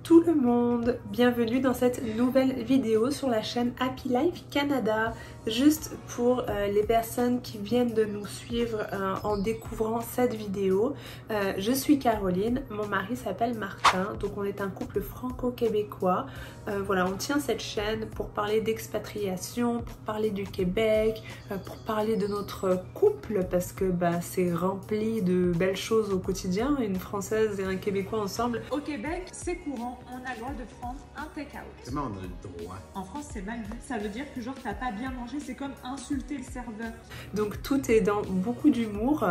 tout le monde, bienvenue dans cette nouvelle vidéo sur la chaîne Happy Life Canada. Juste pour les personnes qui viennent de nous suivre en découvrant cette vidéo, je suis Caroline, mon mari s'appelle Martin, donc on est un couple franco-québécois. Voilà, on tient cette chaîne pour parler d'expatriation, pour parler du Québec, pour parler de notre couple parce que c'est rempli de belles choses au quotidien, une Française et un Québécois ensemble. Au Québec, c'est courant, on a le droit de prendre un take-out. Comment on a le droit? En France, c'est mal vu. Ça veut dire que genre t'as pas bien mangé, c'est comme insulter le serveur. Donc tout est dans beaucoup d'humour.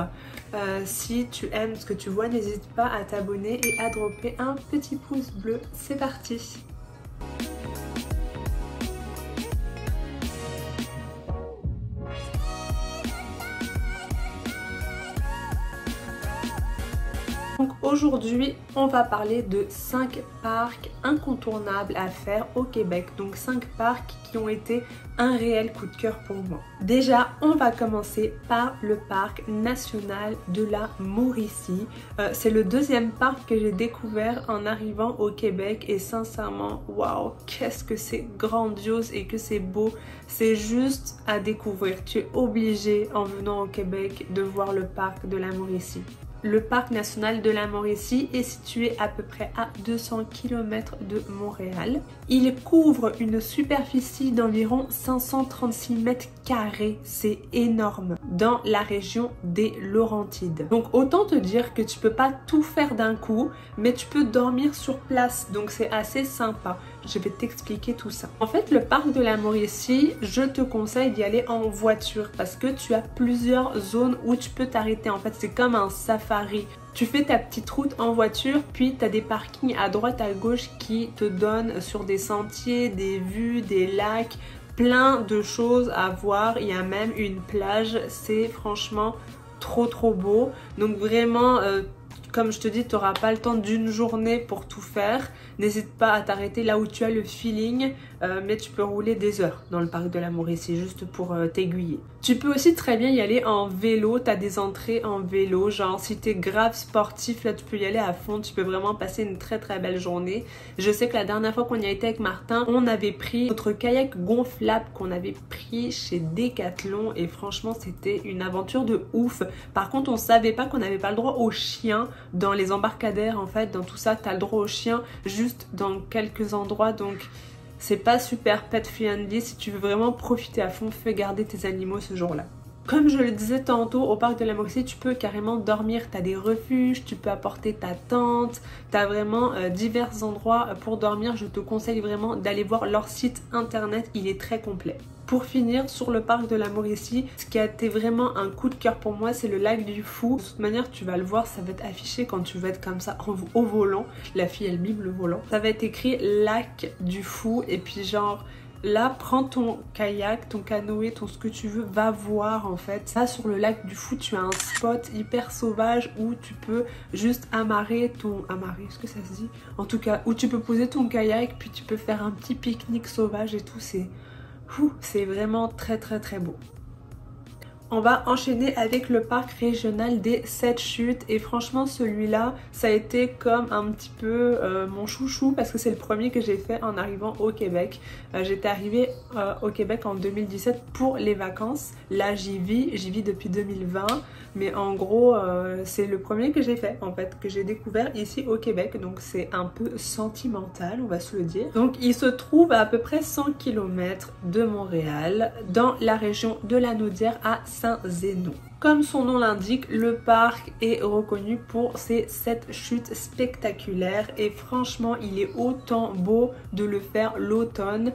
Si tu aimes ce que tu vois, n'hésite pas à t'abonner et à dropper un petit pouce bleu. C'est parti! Donc aujourd'hui, on va parler de 5 parcs incontournables à faire au Québec. Donc 5 parcs qui ont été un réel coup de cœur pour moi. Déjà, on va commencer par le parc national de la Mauricie. C'est le deuxième parc que j'ai découvert en arrivant au Québec et sincèrement, waouh, qu'est-ce que c'est grandiose et que c'est beau. C'est juste à découvrir. Tu es obligé en venant au Québec de voir le parc de la Mauricie. Le parc national de la Mauricie est situé à peu près à 200 km de Montréal. Il couvre une superficie d'environ 536 mètres carrés, c'est énorme, dans la région des Laurentides. Donc autant te dire que tu peux pas tout faire d'un coup, mais tu peux dormir sur place, donc c'est assez sympa. Je vais t'expliquer tout ça. En fait, le parc de la Mauricie, je te conseille d'y aller en voiture parce que tu as plusieurs zones où tu peux t'arrêter. En fait, c'est comme un safari. Tu fais ta petite route en voiture, puis tu as des parkings à droite, à gauche qui te donnent sur des sentiers, des vues, des lacs, plein de choses à voir. Il y a même une plage, c'est franchement trop beau. Donc vraiment... comme je te dis, tu n'auras pas le temps d'une journée pour tout faire. N'hésite pas à t'arrêter là où tu as le feeling, mais tu peux rouler des heures dans le parc de la Mauricie juste pour t'aiguiller. Tu peux aussi très bien y aller en vélo, tu as des entrées en vélo, genre si tu es grave sportif, là tu peux y aller à fond, tu peux vraiment passer une très belle journée. Je sais que la dernière fois qu'on y a été avec Martin, on avait pris notre kayak gonflable qu'on avait pris chez Decathlon et franchement c'était une aventure de ouf. Par contre on savait pas qu'on n'avait pas le droit aux chiens dans les embarcadères, en fait, dans tout ça, tu as le droit aux chiens juste dans quelques endroits, donc c'est pas super pet friendly. Si tu veux vraiment profiter à fond, fais garder tes animaux ce jour-là. Comme je le disais tantôt, au parc de la Mauricie, tu peux carrément dormir, tu as des refuges, tu peux apporter ta tente, tu as vraiment divers endroits pour dormir. Je te conseille vraiment d'aller voir leur site internet, il est très complet. Pour finir, sur le parc de la Mauricie, ce qui a été vraiment un coup de cœur pour moi, c'est le lac du Fou. De toute manière, tu vas le voir, ça va être affiché quand tu vas être comme ça au volant. La fille, elle mime le volant. Ça va être écrit lac du Fou et puis genre... Là, prends ton kayak, ton canoë, ton ce que tu veux, va voir en fait. Là, sur le lac du Fou, tu as un spot hyper sauvage où tu peux juste amarrer ton... Amarrer, est-ce que ça se dit? En tout cas, où tu peux poser ton kayak, puis tu peux faire un petit pique-nique sauvage et tout. C'est vraiment très beau. On va enchaîner avec le parc régional des 7 chutes et franchement celui-là ça a été comme un petit peu mon chouchou parce que c'est le premier que j'ai fait en arrivant au Québec. J'étais arrivée au Québec en 2017 pour les vacances. Là j'y vis depuis 2020 mais en gros c'est le premier que j'ai fait en fait, que j'ai découvert ici au Québec, donc c'est un peu sentimental on va se le dire. Donc il se trouve à peu près 100 km de Montréal dans la région de la Naudière à Saint-Zénon. Comme son nom l'indique, le parc est reconnu pour ses 7 chutes spectaculaires et franchement il est autant beau de le faire l'automne,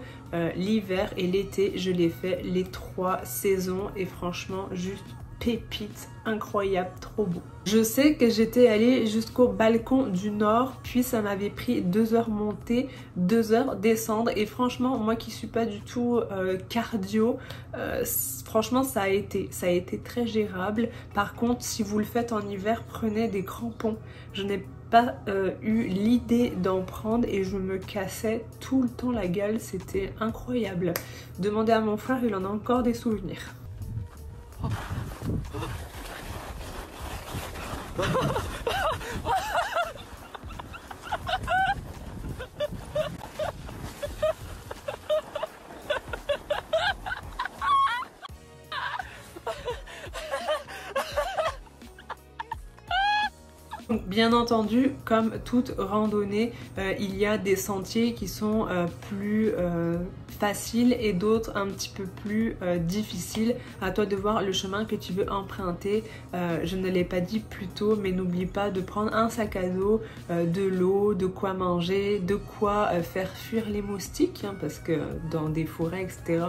l'hiver et l'été. Je l'ai fait les 3 saisons et franchement juste pépite, incroyable, trop beau. Je sais que j'étais allée jusqu'au balcon du Nord, puis ça m'avait pris 2 heures monter, 2 heures descendre et franchement moi qui suis pas du tout cardio, franchement ça a été très gérable. Par contre si vous le faites en hiver, prenez des crampons. Je n'ai pas eu l'idée d'en prendre et je me cassais tout le temps la gueule, c'était incroyable. Demandez à mon frère, il en a encore des souvenirs. Bien entendu, comme toute randonnée, il y a des sentiers qui sont plus faciles et d'autres un petit peu plus difficiles. À toi de voir le chemin que tu veux emprunter. Je ne l'ai pas dit plus tôt, mais n'oublie pas de prendre un sac à dos, de l'eau, de quoi manger, de quoi faire fuir les moustiques, hein, parce que dans des forêts, etc.,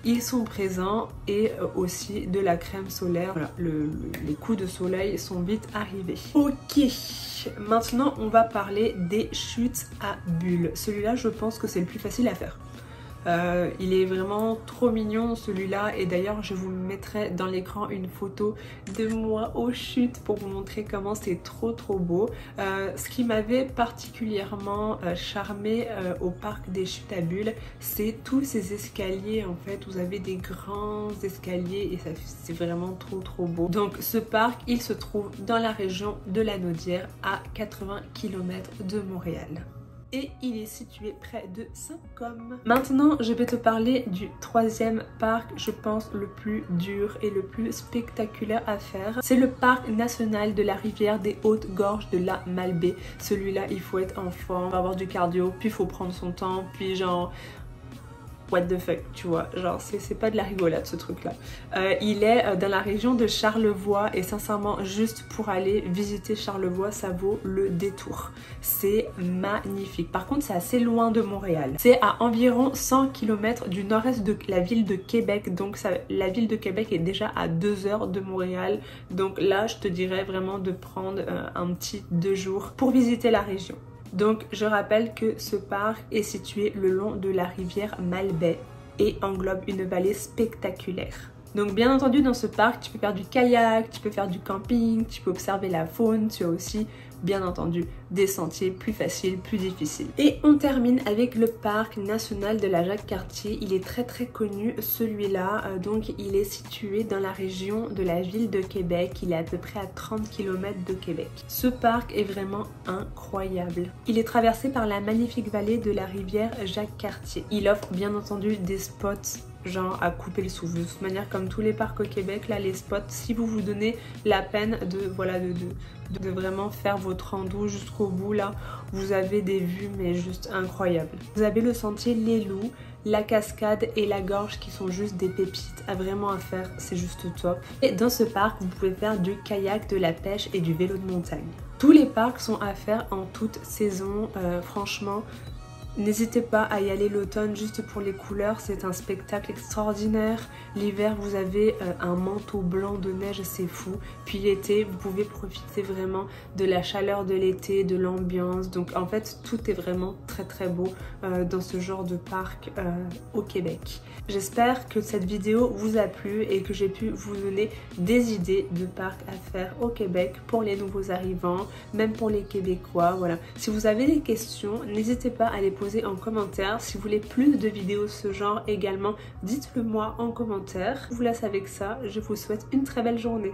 ils sont présents, et aussi de la crème solaire. Voilà, les coups de soleil sont vite arrivés. Ok, maintenant on va parler des chutes à bulles. Celui-là, je pense que c'est le plus facile à faire. Il est vraiment trop mignon celui-là, et d'ailleurs je vous mettrai dans l'écran une photo de moi aux chutes pour vous montrer comment c'est trop beau. Ce qui m'avait particulièrement charmé au parc des chutes à bulles, c'est tous ces escaliers. En fait, vous avez des grands escaliers et c'est vraiment trop beau. Donc ce parc, il se trouve dans la région de la Naudière, à 80 km de Montréal. Et il est situé près de Saint-Côme. Maintenant, je vais te parler du troisième parc, je pense le plus dur et le plus spectaculaire à faire. C'est le parc national de la rivière des Hautes-Gorges de la Malbaie. Celui-là, il faut être en forme, il faut avoir du cardio, puis il faut prendre son temps, puis genre... what the fuck, tu vois, genre c'est pas de la rigolade ce truc là. Il est dans la région de Charlevoix, et sincèrement, juste pour aller visiter Charlevoix, ça vaut le détour. C'est magnifique. Par contre, c'est assez loin de Montréal. C'est à environ 100 km du nord-est de la ville de Québec, donc la ville de Québec est déjà à 2 heures de Montréal. Donc là, je te dirais vraiment de prendre un petit 2 jours pour visiter la région. Donc je rappelle que ce parc est situé le long de la rivière Malbaie et englobe une vallée spectaculaire. Donc bien entendu, dans ce parc, tu peux faire du kayak, tu peux faire du camping, tu peux observer la faune, tu as aussi bien entendu des sentiers plus faciles, plus difficiles. Et on termine avec le parc national de la Jacques-Cartier. Il est très connu celui-là, donc il est situé dans la région de la ville de Québec. Il est à peu près à 30 km de Québec. Ce parc est vraiment incroyable. Il est traversé par la magnifique vallée de la rivière Jacques-Cartier. Il offre bien entendu des spots genre à couper le souffle. De toute manière, comme tous les parcs au Québec, là les spots, si vous vous donnez la peine de vraiment faire votre rando jusqu'au bout, là vous avez des vues mais juste incroyables. Vous avez le sentier Les Loups, la cascade et la gorge qui sont juste des pépites à vraiment à faire, c'est juste top. Et dans ce parc, vous pouvez faire du kayak, de la pêche et du vélo de montagne. Tous les parcs sont à faire en toute saison, franchement. N'hésitez pas à y aller l'automne juste pour les couleurs, c'est un spectacle extraordinaire. L'hiver, vous avez un manteau blanc de neige, c'est fou. Puis l'été, vous pouvez profiter vraiment de la chaleur de l'été, de l'ambiance. Donc en fait, tout est vraiment très beau dans ce genre de parc au Québec. J'espère que cette vidéo vous a plu et que j'ai pu vous donner des idées de parcs à faire au Québec pour les nouveaux arrivants, même pour les Québécois. Voilà. Si vous avez des questions, n'hésitez pas à les poser en commentaire. Si vous voulez plus de vidéos de ce genre également, dites-le moi en commentaire. Je vous laisse avec ça, je vous souhaite une très belle journée.